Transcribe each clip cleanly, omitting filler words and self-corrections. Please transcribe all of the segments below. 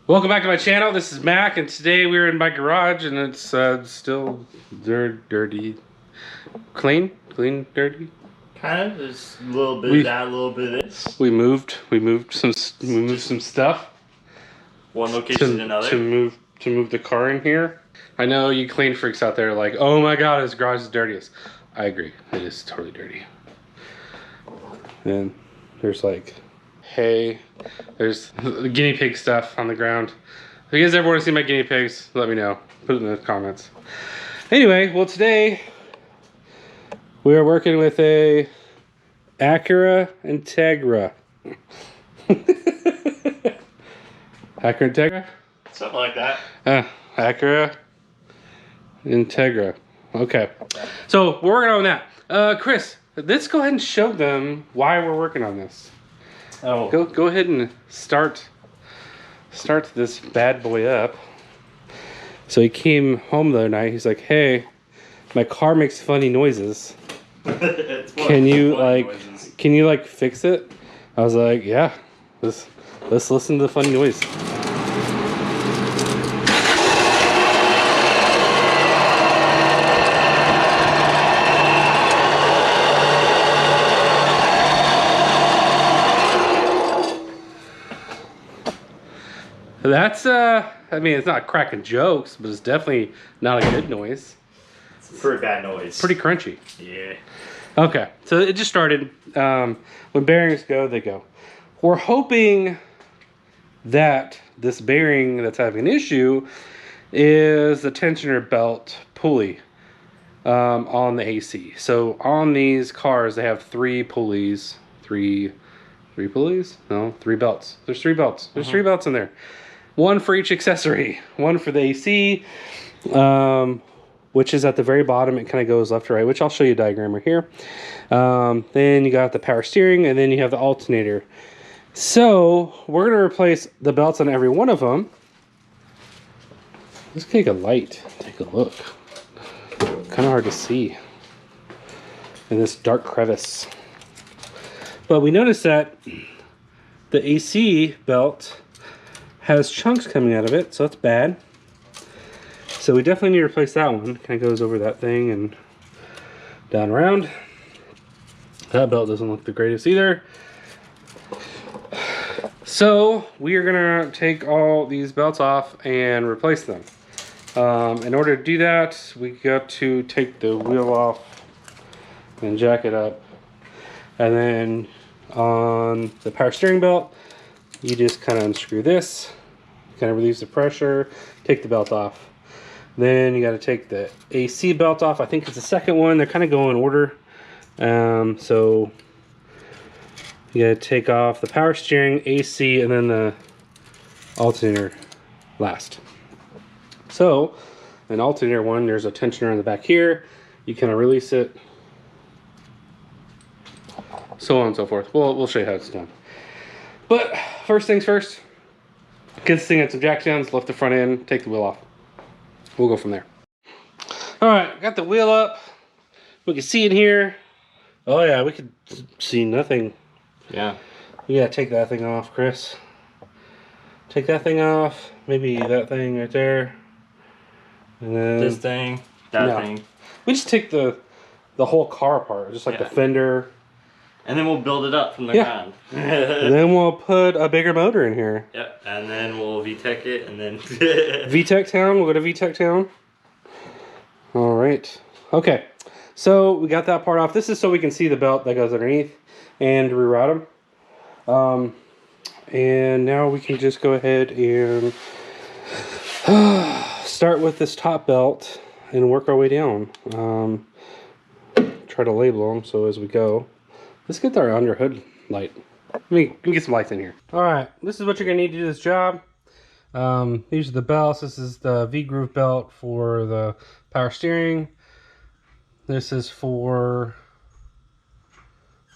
Welcome back to my channel. This is Mac, and today we're in my garage, and it's still dirty. Clean, dirty. Kind of. There's a little bit of that, a little bit of this. We moved some stuff. One location to another. To move the car in here. I know you clean freaks out there like, oh my god, his garage is dirtiest. I agree. It is totally dirty. And there's like hay. There's guinea pig stuff on the ground. If you guys ever want to see my guinea pigs, let me know. Put it in the comments. Anyway, well today we are working with a Acura Integra. Acura Integra? Something like that. Acura Integra. Okay. So we're working on that. Chris, let's go ahead and show them why we're working on this. Oh. Go ahead and start this bad boy up. So he came home the other night. He's like, "Hey, my car makes funny noises. Can you fix it?" I was like, "Yeah, let's listen to the funny noise." That's I mean, it's not cracking jokes, but it's definitely not a good noise. It's a pretty bad noise. Pretty crunchy. Yeah. Okay, so it just started. When bearings go, they go. We're hoping that this bearing that's having an issue is the tensioner belt pulley on the AC. So on these cars, they have three pulleys. Three pulleys? No, three belts. There's three belts. There's three belts in there. One for each accessory. One for the AC, which is at the very bottom. It kind of goes left to right, which I'll show you a diagram right here. Then you got the power steering, and then you have the alternator. So we're going to replace the belts on every one of them. Let's take a light. Take a look. Kind of hard to see in this dark crevice. But we noticed that the AC belt has chunks coming out of it, so that's bad. So we definitely need to replace that one. Kind of goes over that thing and down around. That belt doesn't look the greatest either. So we are gonna take all these belts off and replace them. In order to do that, we got to take the wheel off and jack it up. And then on the power steering belt, you just kind of unscrew this, kind of release the pressure, take the belt off. Then you got to take the AC belt off. I think it's the second one. They're kind of going in order. So you got to take off the power steering, AC, and then the alternator last. So an alternator one, there's a tensioner in the back here. You kind of release it, so on and so forth. We'll show you how it's done. But first things first, get this thing at some jack stands, lift the front end, take the wheel off. We'll go from there. All right, got the wheel up. We can see in here. Oh yeah, we could see nothing. Yeah. We gotta take that thing off, Chris. Take that thing off. Maybe that thing right there. And then this thing, that thing. We just take the whole car apart, just like the fender. And then we'll build it up from the ground. And then we'll put a bigger motor in here. Yep, and then we'll VTEC it, and then... VTEC Town, we'll go to VTEC Town. All right. Okay, so we got that part off. This is so we can see the belt that goes underneath and reroute them. And now we can just go ahead and start with this top belt and work our way down. Try to label them so as we go. Let's get our under hood light. Let me get some lights in here. All right, this is what you're gonna need to do this job. These are the belts. This is the V-groove belt for the power steering. This is for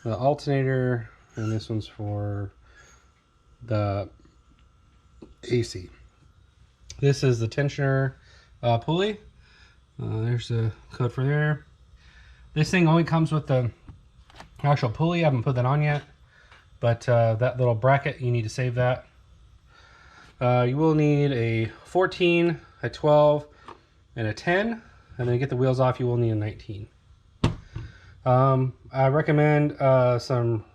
the alternator, and this one's for the AC. This is the tensioner pulley. There's the code for there. This thing only comes with the actual pulley. I haven't put that on yet, but that little bracket, you need to save that. You will need a 14, a 12, and a 10. And then to get the wheels off, you will need a 19. I recommend some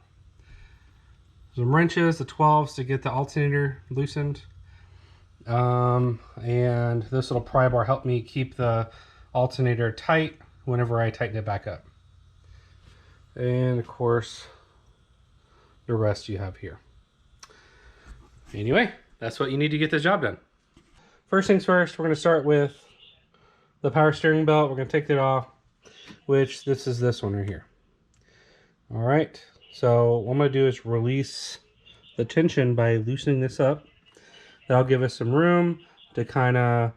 wrenches, the 12s, to get the alternator loosened. And this little pry bar helped me keep the alternator tight whenever I tighten it back up. And of course, the rest you have here. Anyway, that's what you need to get this job done. First things first, we're going to start with the power steering belt. We're going to take that off, which this is this one right here. All right, so what I'm going to do is release the tension by loosening this up. That'll give us some room to kind of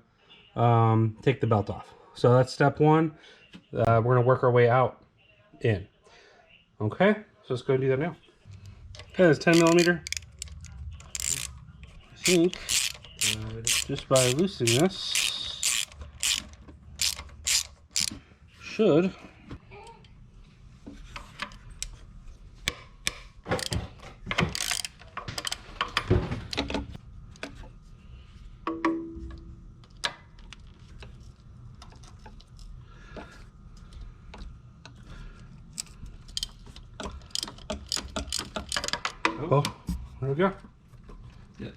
take the belt off. So that's step one. We're going to work our way out in. Okay, so let's go and do that now. Okay, it's 10 millimeter. I think just by loosening this should oh, there we go. Yep.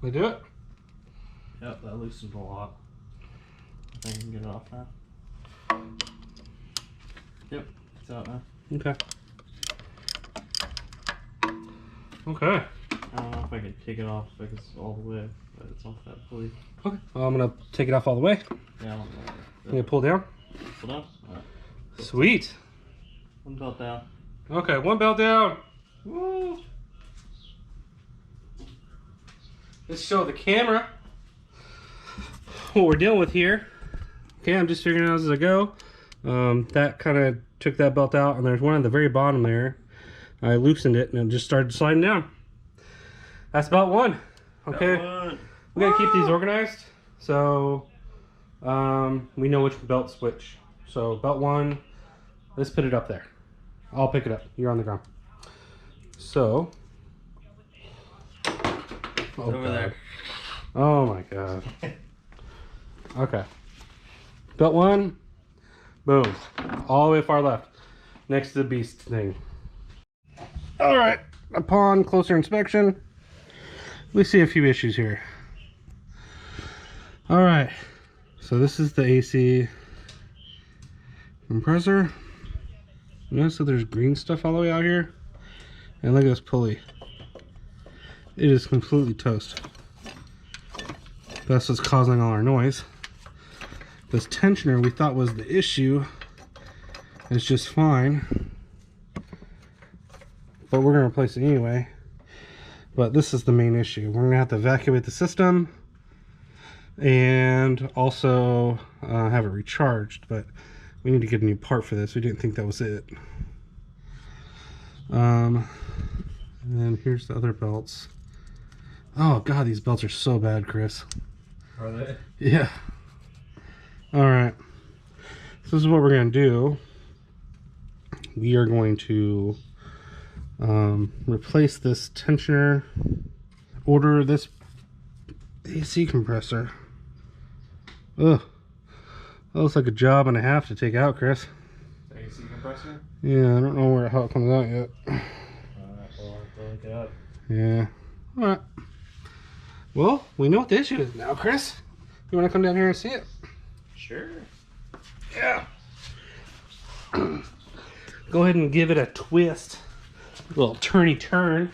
We do it? Yep, that loosens a lot. I think I can get it off now. Yep, it's out now. Okay. Okay. I don't know if I can take it off if it's all the way, but it's off that pulley. Okay. Well, I'm gonna take it off all the way. Yeah, I don't know. I'm gonna pull down. Pull down? Alright. Sweet. One belt down. Okay, one belt down. Woo! Let's show the camera what we're dealing with here. Okay, I'm just figuring out as I go. That kind of took that belt out, and there's one at the very bottom there. I loosened it, and it just started sliding down. That's belt one. Okay, we gotta keep these organized, so we know which belts which. So belt one, let's put it up there. I'll pick it up. You're on the ground. So, Over there. Oh my god. Okay. Belt one. Boom. All the way far left. Next to the beast thing. Alright. Upon closer inspection, we see a few issues here. Alright. So this is the AC compressor. Notice that there's green stuff all the way out here. And look at this pulley. It is completely toast. That's what's causing all our noise. This tensioner we thought was the issue. It's just fine. But we're going to replace it anyway. But this is the main issue. We're going to have to evacuate the system. And also have it recharged. But we need to get a new part for this. We didn't think that was it. And then here's the other belts. Oh god, these belts are so bad, Chris. Are they? Yeah. Alright. So this is what we're going to do. We are going to replace this tensioner. Order this AC compressor. Ugh. That looks like a job and a half to take out, Chris. AC compressor? Yeah, I don't know how it comes out yet. Alright, well, I'll have to look it up. Yeah. Alright. Well, we know what the issue is now, Chris. You want to come down here and see it? Sure. Yeah. Go ahead and give it a twist. A little turny turn.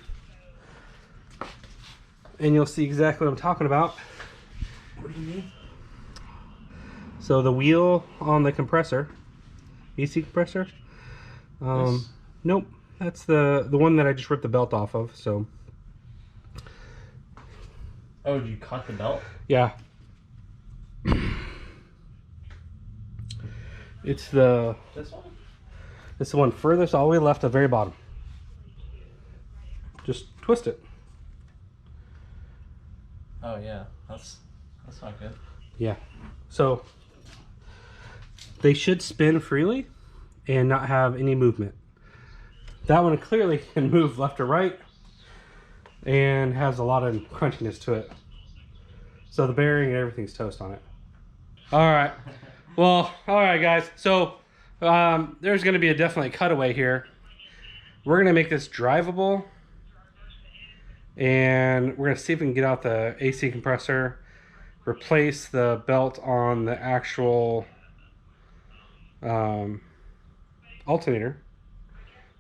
And you'll see exactly what I'm talking about. What do you mean? So the wheel on the compressor, AC compressor. This? Nope, that's the one that I just ripped the belt off of. So. Oh, did you cut the belt? Yeah. It's the. This one? It's the one furthest all the way left at the very bottom. Just twist it. Oh yeah, that's not good. Yeah. So they should spin freely and not have any movement. That one clearly can move left or right and has a lot of crunchiness to it. So the bearing and everything's toast on it. All right. Well, all right, guys. So there's going to be a definitely cutaway here. We're going to make this drivable. And we're going to see if we can get out the AC compressor, replace the belt on the actual alternator.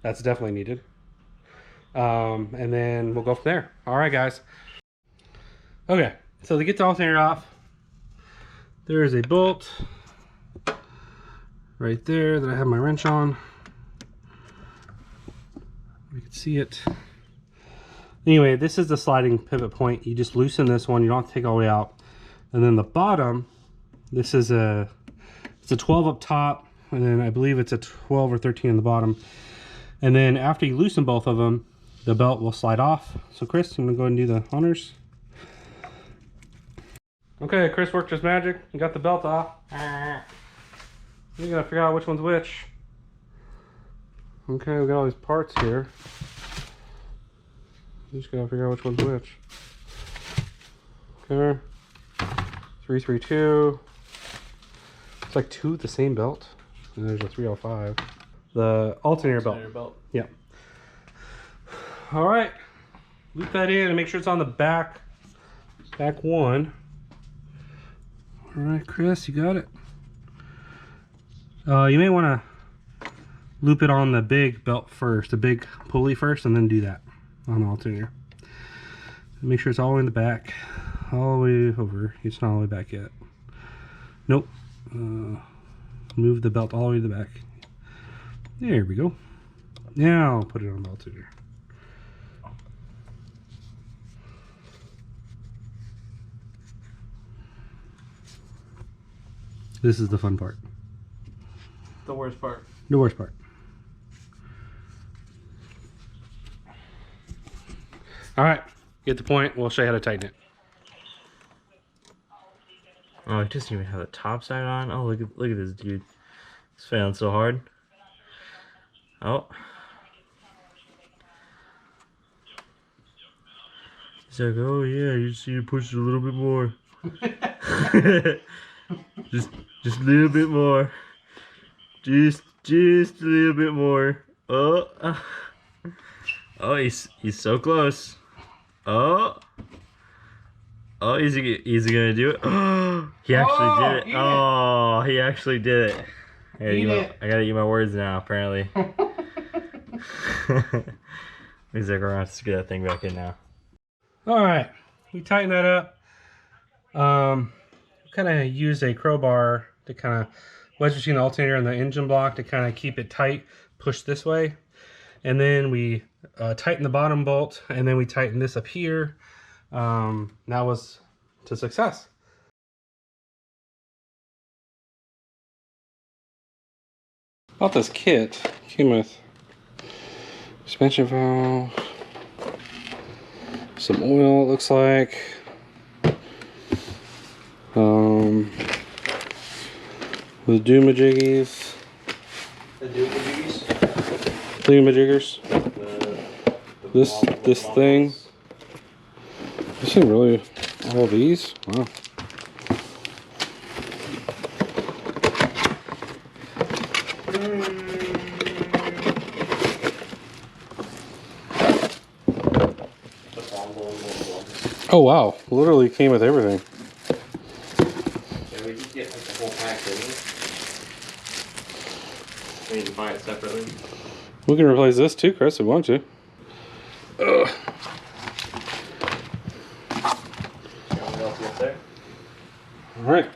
That's definitely needed. And then we'll go from there. All right, guys. Okay, so to get the alternator off, there is a bolt right there that I have my wrench on. You can see it. Anyway, this is the sliding pivot point. You just loosen this one. You don't have to take it all the way out. And then the bottom, this is it's a 12 up top, and then I believe it's a 12 or 13 on the bottom. And then after you loosen both of them, the belt will slide off. So Chris, I'm gonna go ahead and do the honors. Okay, Chris worked his magic and got the belt off. You gotta figure out which one's which. Okay, we got all these parts here. You just gotta figure out which one's which. Okay. 332. It's like two of the same belt. And there's a 305. The alternator belt. Yeah. All right. Loop that in and make sure it's on the back one. All right, Chris, you got it. You may want to loop it on the big belt first, the big pulley first, and then do that on the alternator. Make sure it's all the way in the back, all the way over. It's not all the way back yet. Nope. Move the belt all the way to the back. There we go. Now put it on the alternator. This is the fun part. The worst part. The worst part. All right, get the point. We'll show you how to tighten it. Oh, it doesn't even have the top side on. Oh, look at this dude. It's failing so hard. Oh. He's like, oh yeah, you just need to push it a little bit more. just a little bit more. Just a little bit more. Oh. Oh, he's so close. Oh. Oh, is he gonna do it? Oh, he actually did it. Oh, he actually did it. I gotta eat my words now, apparently. He's like, we're gonna have to get that thing back in now. Alright, we tighten that up. Kind of use a crowbar to kind of wedge between the alternator and the engine block to kind of keep it tight, push this way. And then we tighten the bottom bolt, and then we tighten this up here. That was to success. About this kit, came with suspension valve, some oil, it looks like. The doomajiggies. Thingamajiggers. This thing. This thing really, all these? Wow. Oh wow, literally came with everything. Yeah, we just get like the whole pack, didn't we? We need to buy it separately. We can replace this too, Chris, if we want to. Ugh. What else is there? Alright.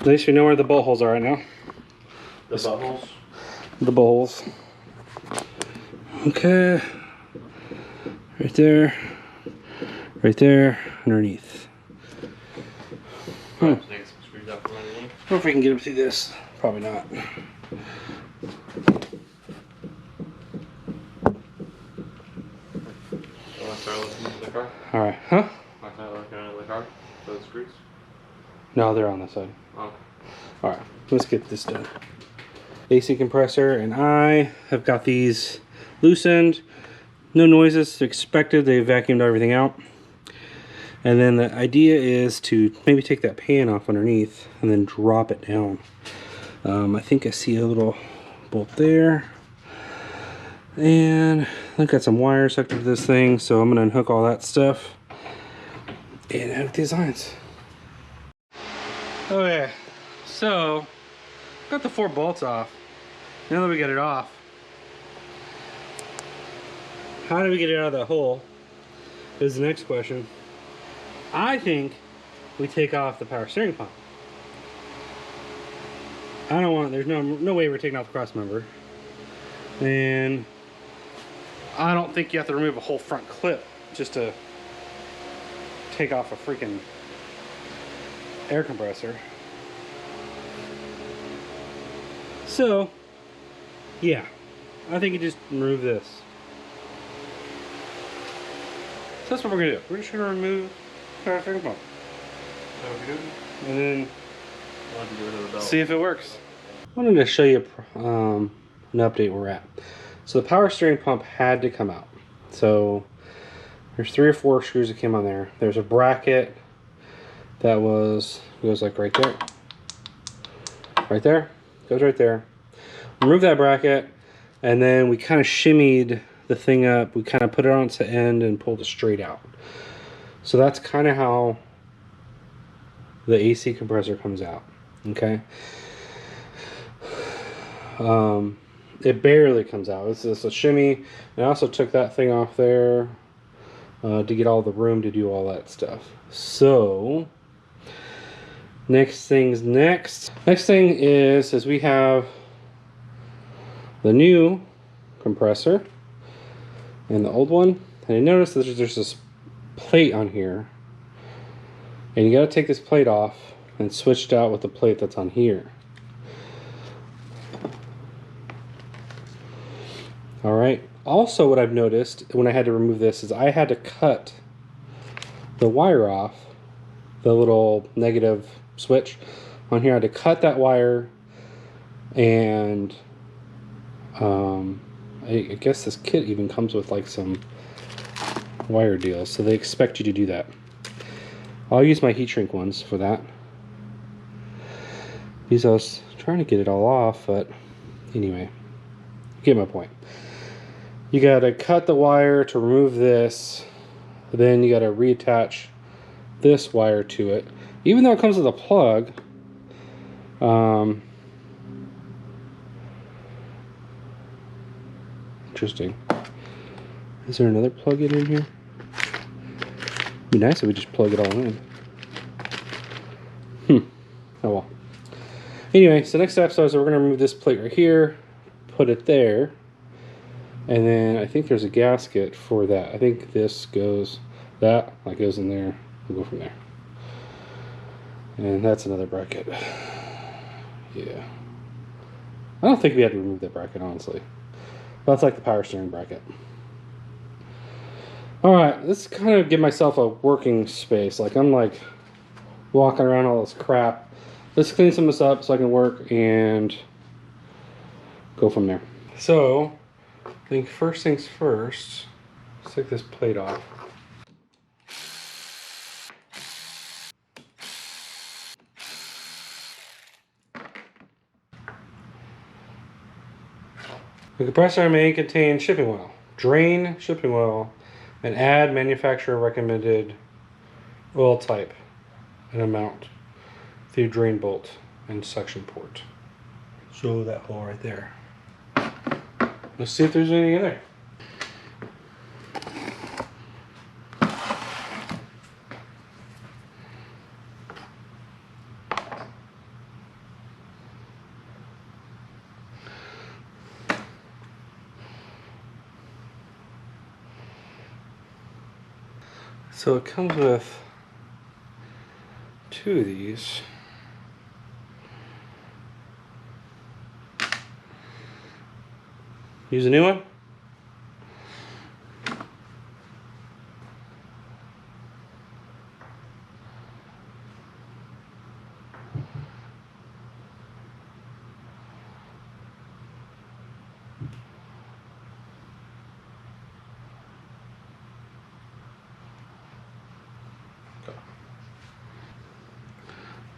At least we know where the bolt holes are right now. The buttholes? The bolt holes. Okay. Right there. Right there. Underneath. Take some screws out from underneath. I wonder if we can get them through this. Probably not. You want to start looking into the car? Alright, huh? Want to start looking into the car? Those screws? No, they're on this side. Oh. Alright, let's get this done. AC compressor and I have got these loosened. No noises expected. They vacuumed everything out. And then the idea is to maybe take that pan off underneath and then drop it down. I think I see a little bolt there. And I've got some wires hooked up to this thing, so I'm going to unhook all that stuff and hook these lines. Okay, so got the 4 bolts off. Now that we get it off, how do we get it out of that hole is the next question. I think we take off the power steering pump. I don't want, there's no way we're taking off the cross member. And I don't think you have to remove a whole front clip just to take off a freaking air compressor. So, yeah, I think you just remove this. So that's what we're gonna do. We're just gonna remove the power steering pump. And then see if it works. I wanted to show you an update where we're at. So the power steering pump had to come out. So there's 3 or 4 screws that came on there. There's a bracket that goes like right there. Right there. Goes right there. Remove that bracket, and then we kind of shimmied the thing up. We kind of put it on its end and pulled it straight out. So that's kind of how the AC compressor comes out. Okay. It barely comes out. It's just a shimmy. And I also took that thing off there to get all the room to do all that stuff. So next thing's next. Next thing is we have the new compressor and the old one. And I noticed that there's this plate on here, and you got to take this plate off and switch it out with the plate that's on here. Alright, also what I've noticed when I had to remove this is I had to cut the wire off, the little negative switch on here. I had to cut that wire, and I guess this kit even comes with like some wire deals, so they expect you to do that. I'll use my heat shrink ones for that. Because I was trying to get it all off, but anyway, you get my point. You gotta cut the wire to remove this, then you gotta reattach this wire to it. Even though it comes with a plug, interesting. Is there another plug in here? It'd be nice if we just plug it all in. Oh well. Anyway, so next step is we're gonna remove this plate right here, put it there. And then I think there's a gasket for that. I think this goes, that goes in there. We'll go from there. And that's another bracket. Yeah. I don't think we had to remove that bracket, honestly. That's like the power steering bracket. Alright, let's kind of give myself a working space. Like I'm like walking around all this crap. Let's clean some of this up so I can work and go from there. So I think first things first, let's take this plate off. The compressor may contain shipping oil. Drain shipping oil and add manufacturer recommended oil type and amount through drain bolt and suction port. So that hole right there. Let's see if there's anything in there. So it comes with 2 of these. Use a new one.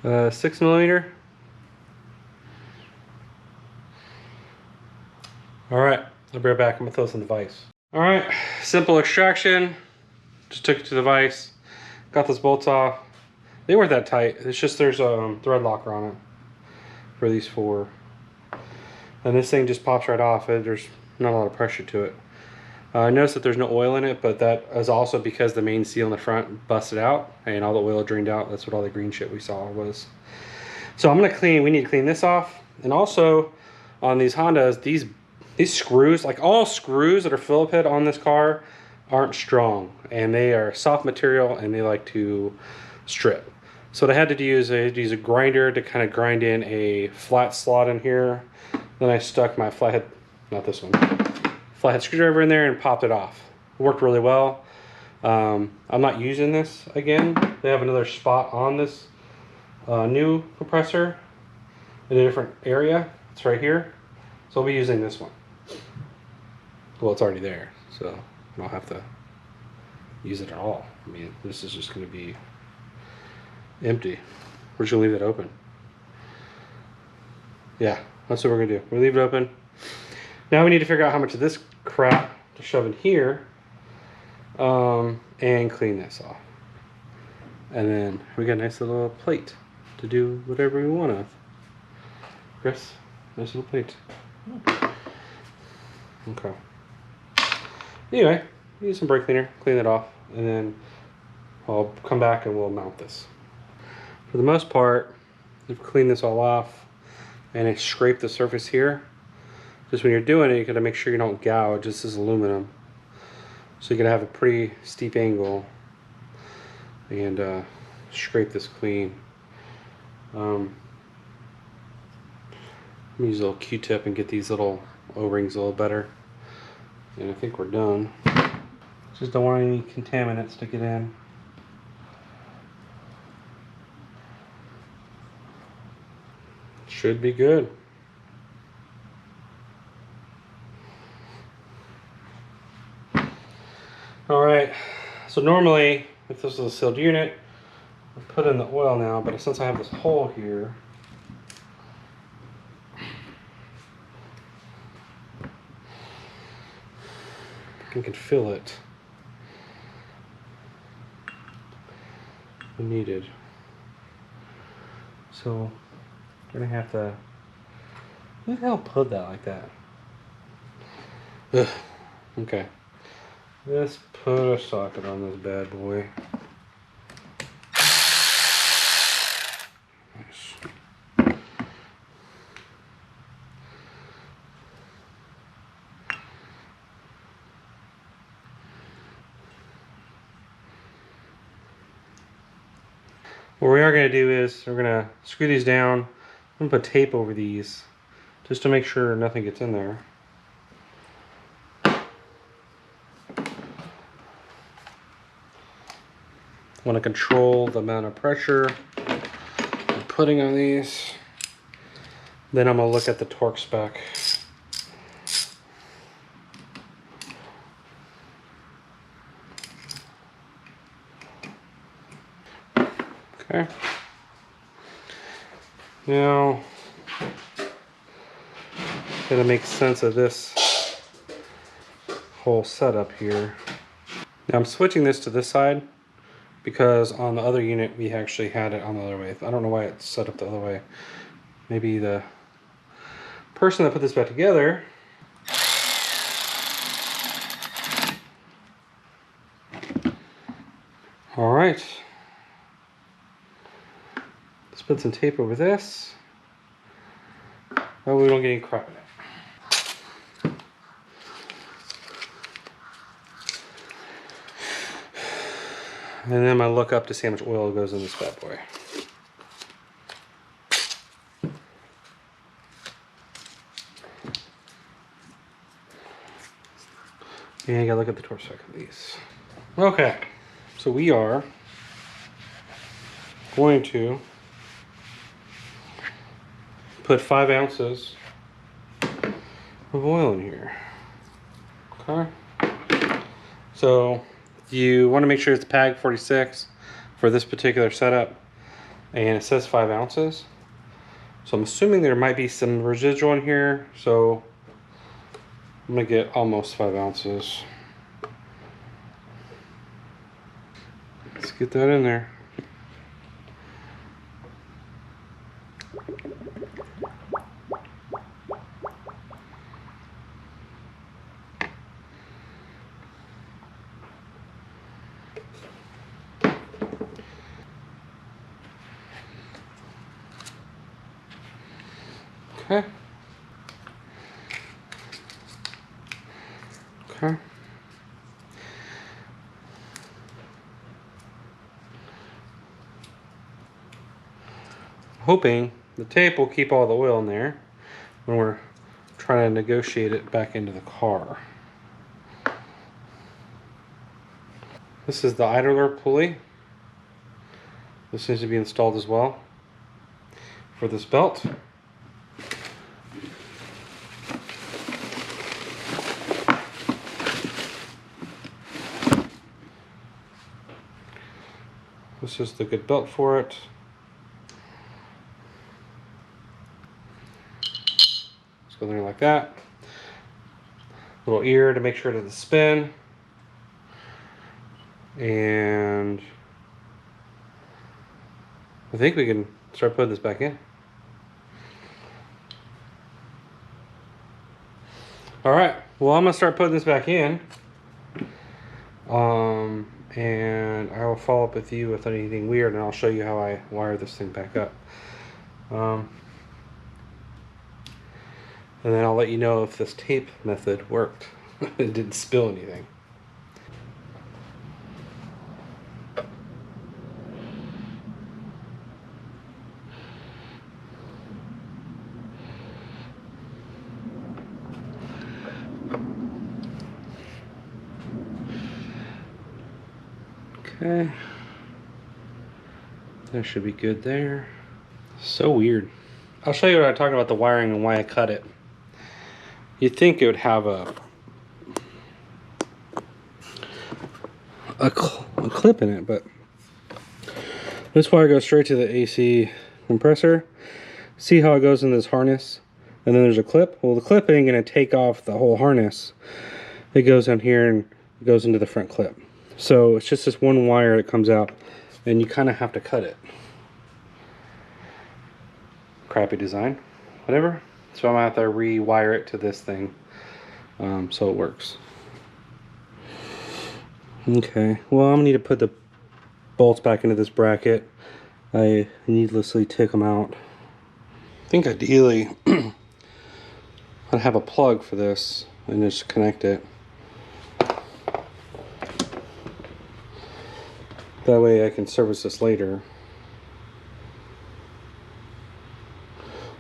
6mm. All right, I'll be right back. I'm gonna throw this in the vise. All right, simple extraction. Just took it to the vise. Got those bolts off. They weren't that tight. It's just there's a thread locker on it for these 4. And this thing just pops right off. There's not a lot of pressure to it. I noticed that there's no oil in it, but that is also because the main seal in the front busted out and all the oil drained out. That's what all the green shit we saw was. So I'm gonna clean, we need to clean this off. And also on these Hondas, these screws, like all screws that are Phillip head on this car aren't strong, and they are soft material and they like to strip. So what I had to do is I had to use a grinder to kind of grind in a flat slot in here. Then I stuck my flathead, not this one, flathead screwdriver in there and popped it off. It worked really well. I'm not using this again. They have another spot on this new compressor in a different area. It's right here. So I'll be using this one. Well, it's already there, so I don't have to use it at all. I mean, this is just going to be empty. We're just going to leave it open. Yeah, that's what we're going to do. We'll leave it open. Now we need to figure out how much of this crap to shove in here and clean this off. And then we got a nice little plate to do whatever we want with. Chris, nice little plate. Okay. Anyway, use some brake cleaner, clean it off, and then I'll come back and we'll mount this. For the most part, you've cleaned this all off and I scraped the surface here. Just when you're doing it, you gotta make sure you don't gouge. This is aluminum. So you're gonna have a pretty steep angle and scrape this clean. Let me use a little Q-tip and get these little O-rings a little better. And I think we're done. Just don't want any contaminants to get in. Should be good. All right, so normally if this is a sealed unit, I'll put in the oil now, but since I have this hole here, I can fill it when needed. So we're gonna have to, who the hell put that like that? Ugh. Okay, let's put a socket on this bad boy. Nice. What we are going to do is we're going to screw these down. I'm going to put tape over these just to make sure nothing gets in there. Want to control the amount of pressure I'm putting on these. Then I'm going to look at the torque spec. Okay. Now, gotta make sense of this whole setup here. Now I'm switching this to this side because on the other unit we actually had it on the other way. I don't know why it's set up the other way. Maybe the person that put this back together all right. Let's put some tape over this. Oh, we don't get any crap in it. And then I'm gonna look up to see how much oil goes in this bad boy. And I gotta look at the torque spec of these. Okay, so we are going to put 5 ounces of oil in here. Okay. So you want to make sure it's PAG 46 for this particular setup. and it says 5 ounces. So I'm assuming there might be some residual in here, so I'm gonna get almost 5 ounces. Let's get that in there. Okay. Okay. Hoping the tape will keep all the oil in there when we're trying to negotiate it back into the car. This is the idler pulley. This needs to be installed as well for this belt. This is the good belt for it. Let's go there like that. Little ear to make sure it doesn't spin. And I think we can start putting this back in. All right, well, I'm gonna start putting this back in. And I will follow up with you with anything weird, and I'll show you how I wire this thing back up. And then I'll let you know if this tape method worked. It didn't spill anything. Okay, that should be good there. So weird. I'll show you what I talked about the wiring and why I cut it. You'd think it would have a clip in it, but this wire goes straight to the AC compressor. See how it goes in this harness? And then there's a clip. Well, the clip ain't gonna take off the whole harness. It goes down here and goes into the front clip. So it's just this one wire that comes out, and you kind of have to cut it. Crappy design, whatever. So I'm gonna have to rewire it to this thing, so it works. Okay, well, I'm gonna need to put the bolts back into this bracket. I needlessly took them out. I think ideally I'd have a plug for this and just connect it. That way I can service this later.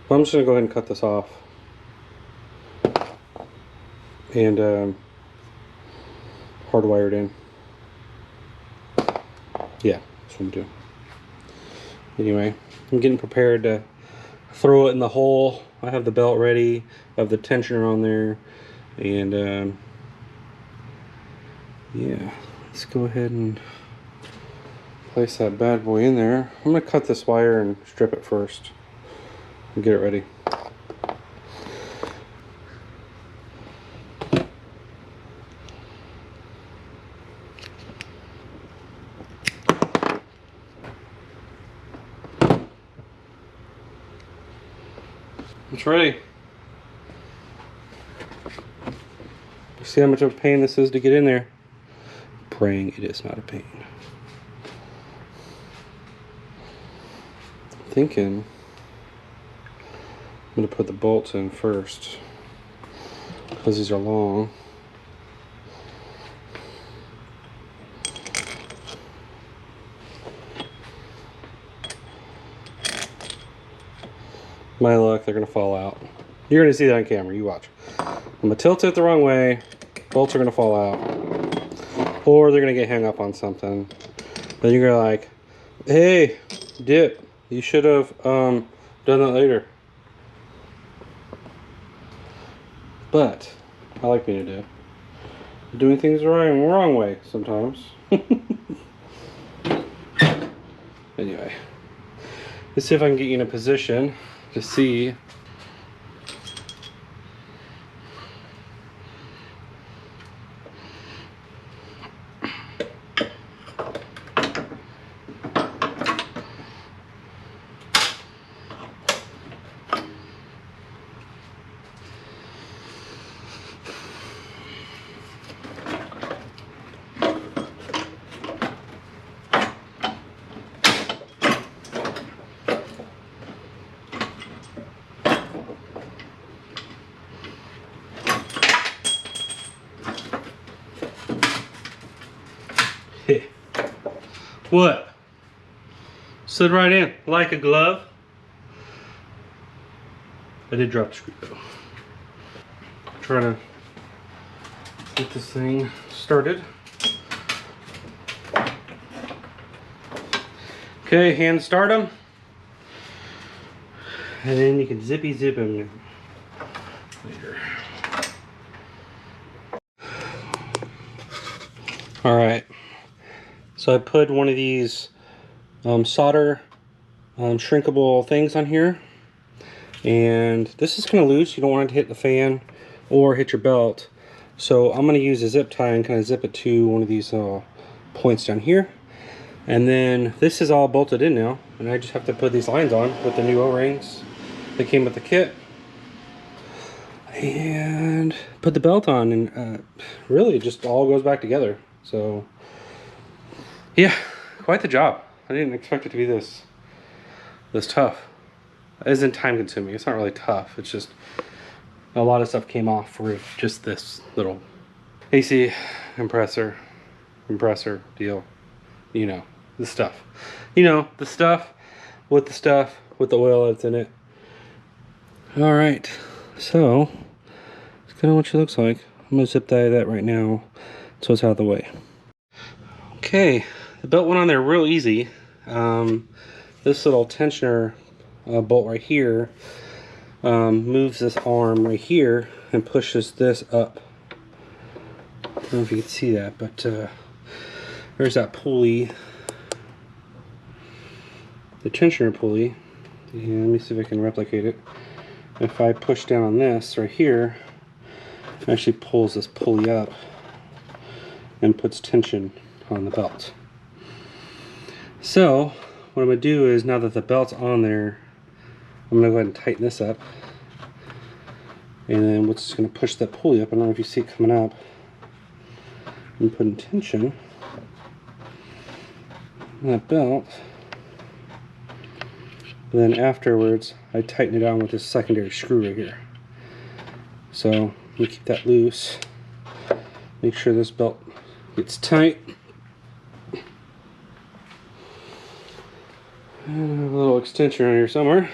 But I'm just gonna go ahead and cut this off. And hardwire it in. Yeah, that's what I'm doing. Anyway, I'm getting prepared to throw it in the hole. I have the belt ready, I have the tensioner on there, and yeah, let's go ahead and place that bad boy in there. I'm gonna cut this wire and strip it first and get it ready. It's ready. See how much of a pain this is to get in there? Praying it is not a pain. Thinking I'm going to put the bolts in first because these are long. My luck, they're going to fall out. You're going to see that on camera. You watch. I'm going to tilt it the wrong way. Bolts are going to fall out. Or they're going to get hung up on something. Then you're going to like, hey, Dip, you should have done that later. But I like being a Dip. Doing things the wrong way sometimes. Anyway. Let's see if I can get you in a position to see. What? Slid right in like a glove. I did drop the screw though. Trying to get this thing started. Okay, hand start them. And then you can zippy zip them later. All right. So I put one of these solder shrinkable things on here, and this is kind of loose. You don't want it to hit the fan or hit your belt, so I'm going to use a zip tie and kind of zip it to one of these points down here, and then this is all bolted in now, and I just have to put these lines on with the new O-rings that came with the kit and put the belt on, and really it just all goes back together. So yeah, quite the job. I didn't expect it to be this tough. It isn't time consuming. It's not really tough. It's just a lot of stuff came off for just this little AC compressor deal. You know, the stuff. You know, the stuff with the oil that's in it. All right, so it's kind of what she looks like. I'm gonna zip tie that right now so it's out of the way. Okay, the belt went on there real easy. This little tensioner bolt right here moves this arm right here and pushes this up. I don't know if you can see that, but there's that pulley, the tensioner pulley. And let me see if I can replicate it. If I push down on this right here, it actually pulls this pulley up and puts tension on the belt. So what I'm going to do is, now that the belt's on there, I'm going to go ahead and tighten this up, and then we're just going to push that pulley up. I don't know if you see it coming up, and putting tension on that belt. But then afterwards I tighten it on with this secondary screw right here. So we keep that loose, make sure this belt gets tight. And I have a little extension on here somewhere.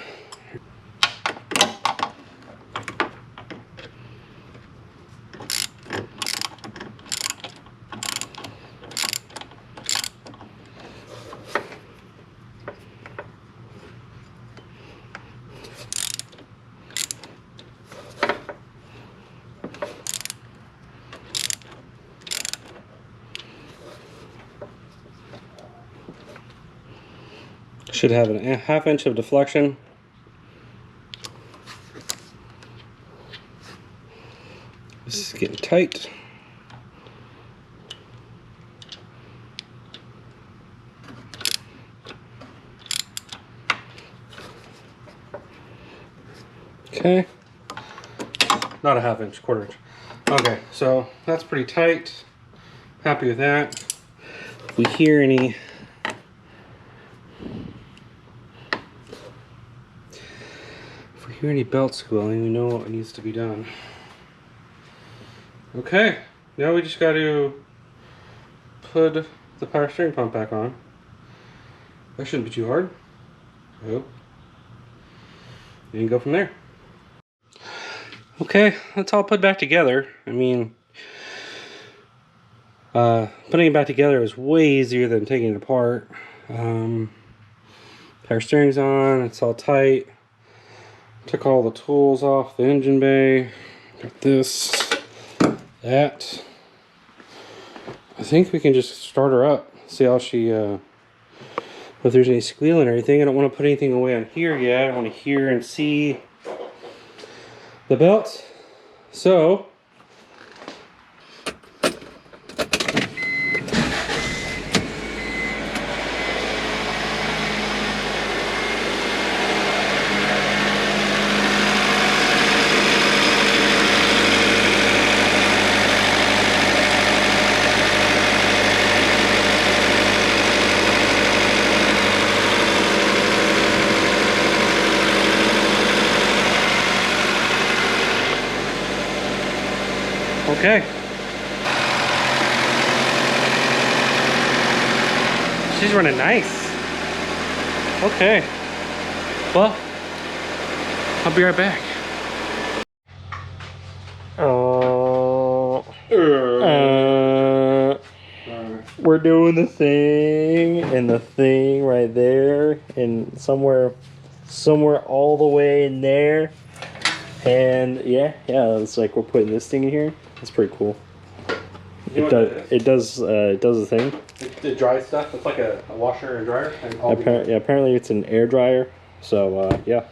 Should have a 1/2 inch of deflection. This is getting tight. Okay. Not a 1/2 inch, 1/4 inch. Okay, so that's pretty tight. Happy with that. If we hear any belt squealing, we know what needs to be done. Okay, now we just got to put the power steering pump back on. That shouldn't be too hard. I hope. And go from there. Okay, that's all put back together. I mean, putting it back together is way easier than taking it apart. Power steering's on, it's all tight. Took all the tools off the engine bay. Got this, that. I think we can just start her up. See how she if there's any squealing or anything. I don't want to put anything away on here yet. I want to hear and see the belt. So okay. She's running nice. Okay. Well, I'll be right back. Oh. We're doing the thing, and the thing right there, and somewhere all the way in there. And yeah, it's like we're putting this thing in here. It's pretty cool. It does the thing. It dries stuff. It's like a washer and dryer. And Apparently it's an air dryer. So yeah,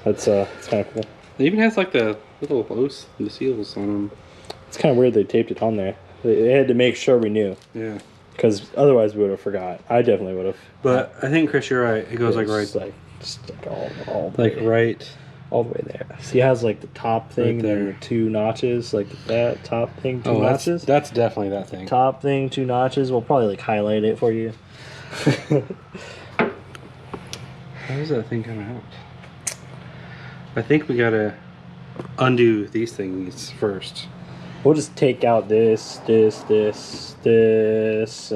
that's it's kind of cool. It even has like the little hose, the seals on them. It's kind of weird they taped it on there. They had to make sure we knew. Yeah. Because otherwise we would have forgot. I definitely would have. But I think, Chris, you're right. It goes like right, just like all the like way, right, all the way there. See, it has like the top thing, right there. and then the 2 notches, like that top thing, 2 oh, notches. That's definitely that thing. Top thing, 2 notches. We'll probably like highlight it for you. How does that thing come out? I think we gotta undo these things first. We'll just take out this,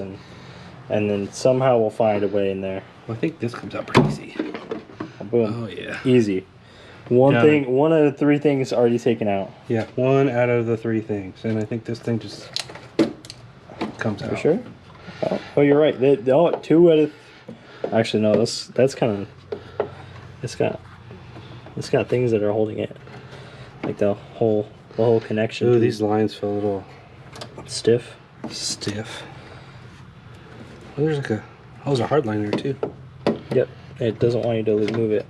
and then somehow we'll find a way in there. Well, I think this comes out pretty easy. Boom. Oh yeah. Easy. One out of 3 things already taken out. Yeah, 1 out of the 3 things, and I think this thing just comes out. For sure. Oh, you're right. 2 out of. Actually, no. That's kind of. It's got things that are holding it, like the whole connection. Ooh, these lines feel a little stiff. Stiff. Oh, there's like there's a hard line there too. Yep. It doesn't want you to move it.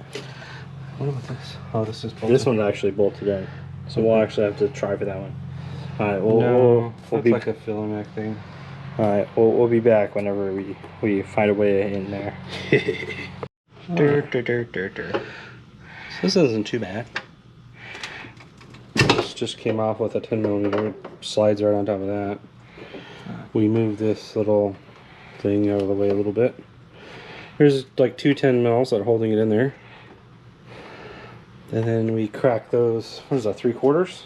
What about this? Oh, this is bolted. This one's actually bolted in, so we'll actually have to try for that one. All right. We'll be like a FL thing. All right. We'll be back whenever we find a way in there. This isn't too bad. This just came off with a 10mm. It slides right on top of that. We moved this little thing out of the way a little bit. There's like 2 10mm that are holding it in there. And then we crack those, what is that, 3/4?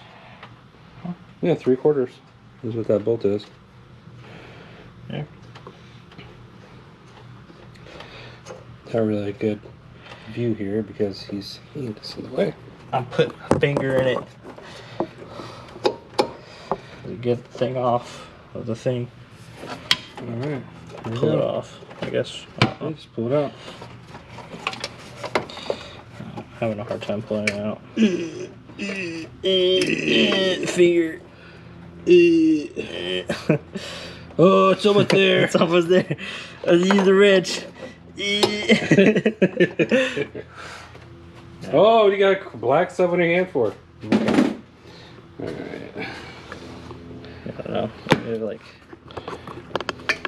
Yeah, 3/4 is what that bolt is. Yeah. Not really a good view here because he's just in the way. I'm putting my finger in it to get the thing off of the thing. Alright. Pull it off, I guess. Just pull it out. I'm having a hard time pulling it out. Finger. Oh, it's almost there. It's almost there. Let's use the wrench. Oh, you got black stuff on your hand for? Okay. Alright. I don't know. Maybe like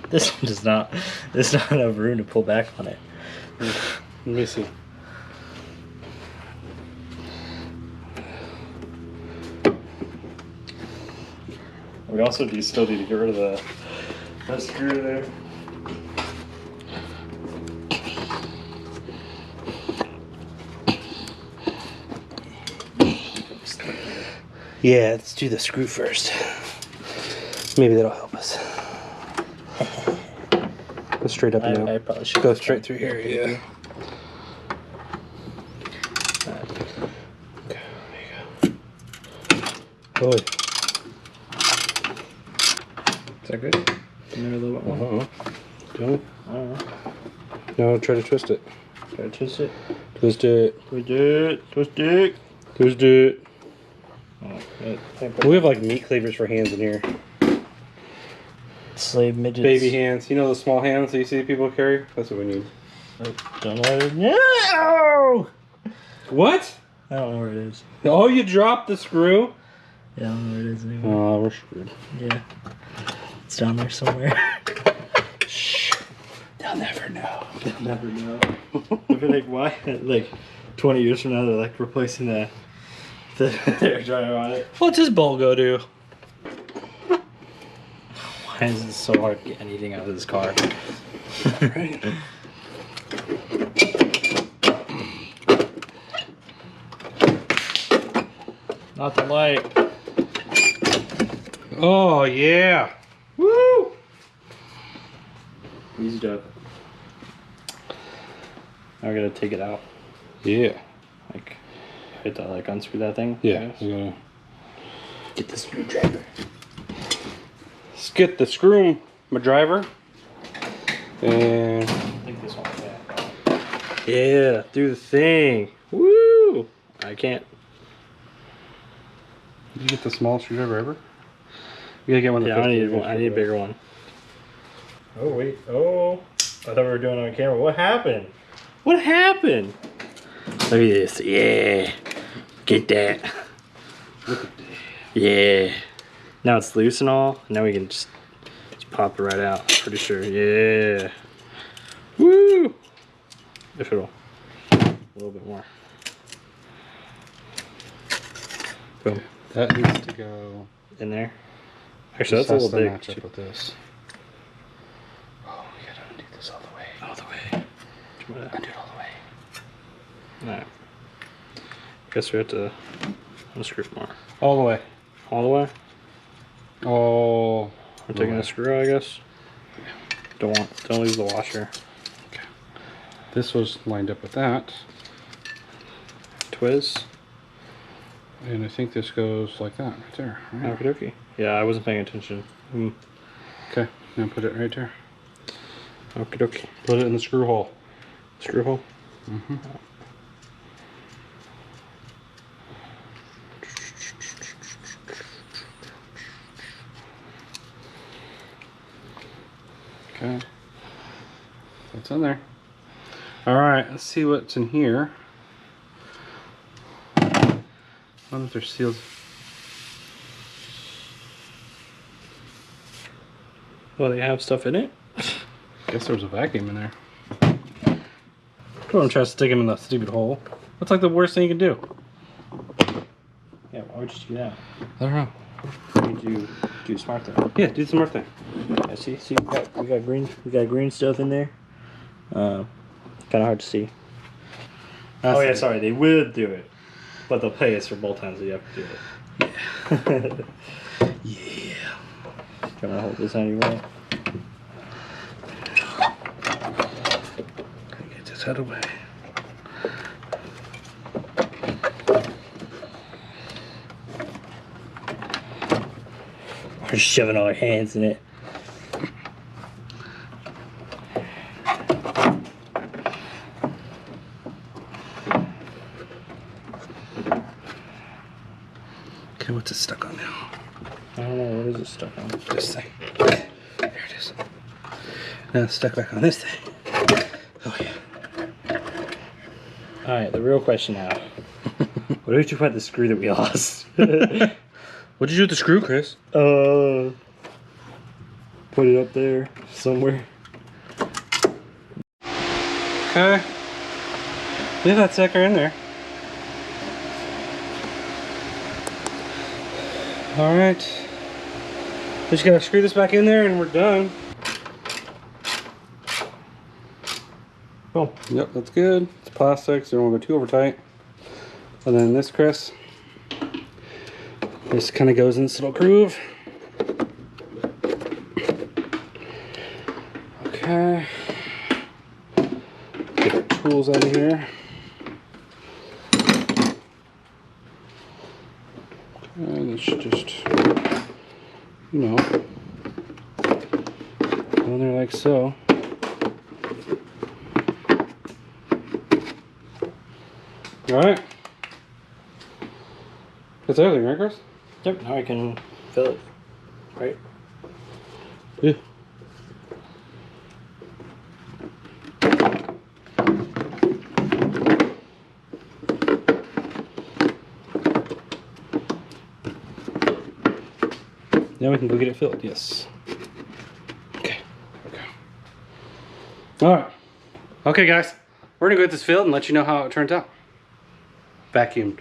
this one does not. There's not enough room to pull back on it. Let me see. We also still need to get rid of that screw there. Yeah, let's do the screw first. Maybe that'll help us. Go straight up and I out. probably should Go straight through here, yeah. Okay, there you go. Oh. Is that good? Maybe a little bit more. Do it. I don't know. No, try to twist it. Try to twist it. Twist it. Twist it. Twist it. Twist it. Oh, We have like meat cleavers for hands in here. Slave midgets. Baby hands. You know those small hands that you see people carry? That's what we need. Oh, don't know where it is. No! What? I don't know where it is. Oh, you dropped the screw? Yeah, I don't know where it is anymore. Oh, we're screwed. Yeah. It's down there somewhere. Shh. They'll never know. They'll never know. I feel like, why? Like, 20 years from now, they're like replacing the air dryer on it. What's his bowl go to? Why is it so hard to get anything out of this car? Right. Not the light. Oh, yeah. Woo! Easy job. Now we're gonna take it out. Yeah. Like, hit that, like, unscrew that thing. Yeah. We gotta Get the screwdriver. let's get the screw, my driver. And I think this one. Yeah, through the thing. Woo! I can't. did you get the smallest screwdriver ever? We gotta get one. Yeah, I need one. I need a bigger one. Oh wait. Oh, I thought we were doing it on camera. What happened? What happened? Look at this. Yeah. Get that. Look at that. Yeah. Now it's loose and all. Now we can just pop it right out. Pretty sure. Yeah. Woo! If it'll. A little bit more. Boom. That needs to go. In there. Actually, that's a little big. Match up with this. Oh, we gotta undo this all the way. All the way. Undo it all the way. Alright. Guess we have to unscrew it more. All the way. All the way? Oh. We're taking a screw, I guess. Don't lose the washer. Okay. This was lined up with that. Twiz. And I think this goes like that, right there. Right? Okie dokie. Yeah, I wasn't paying attention. Okay, now put it right there. Okie dokie. Put it in the screw hole. Screw hole? Mm-hmm. Okay. That's in there. Alright, let's see what's in here. I wonder if they're sealed. Well, they have stuff in it? Guess there was a vacuum in there. Don't try to stick them in the stupid hole. That's like the worst thing you can do. Yeah, why would you do that? I don't know. You do smart thing. Yeah, do the smart thing. Yeah, see, we got green stuff in there. Kind of hard to see. That's Oh yeah, sorry, they would do it, but they'll pay us for both times that you have to do it. Yeah. Trying to hold this anyway. Get this out of the way. We're shoving our hands in it. Okay, what's it stuck on now? I don't know, what is it stuck on? This thing. There it is. Now it's stuck back on this thing. Oh yeah. Alright, the real question now. Where did you put the screw that we lost? What'd you do with the screw, Chris? Put it up there somewhere. Okay. Leave that sucker in there. Alright. Just gotta screw this back in there and we're done. Cool. Yep, that's good. It's plastic, so don't go too over tight. And then this, Chris, this kind of goes in this little groove. Okay. Get our tools out of here. And it's just, you know, go in there like so. Alright. That's everything, right, Chris? Yep, now I can fill it. Right? Yeah. Now we can go get it filled, yes. Okay, okay. All right. Okay, guys, we're gonna go get this filled and let you know how it turns out. Vacuumed.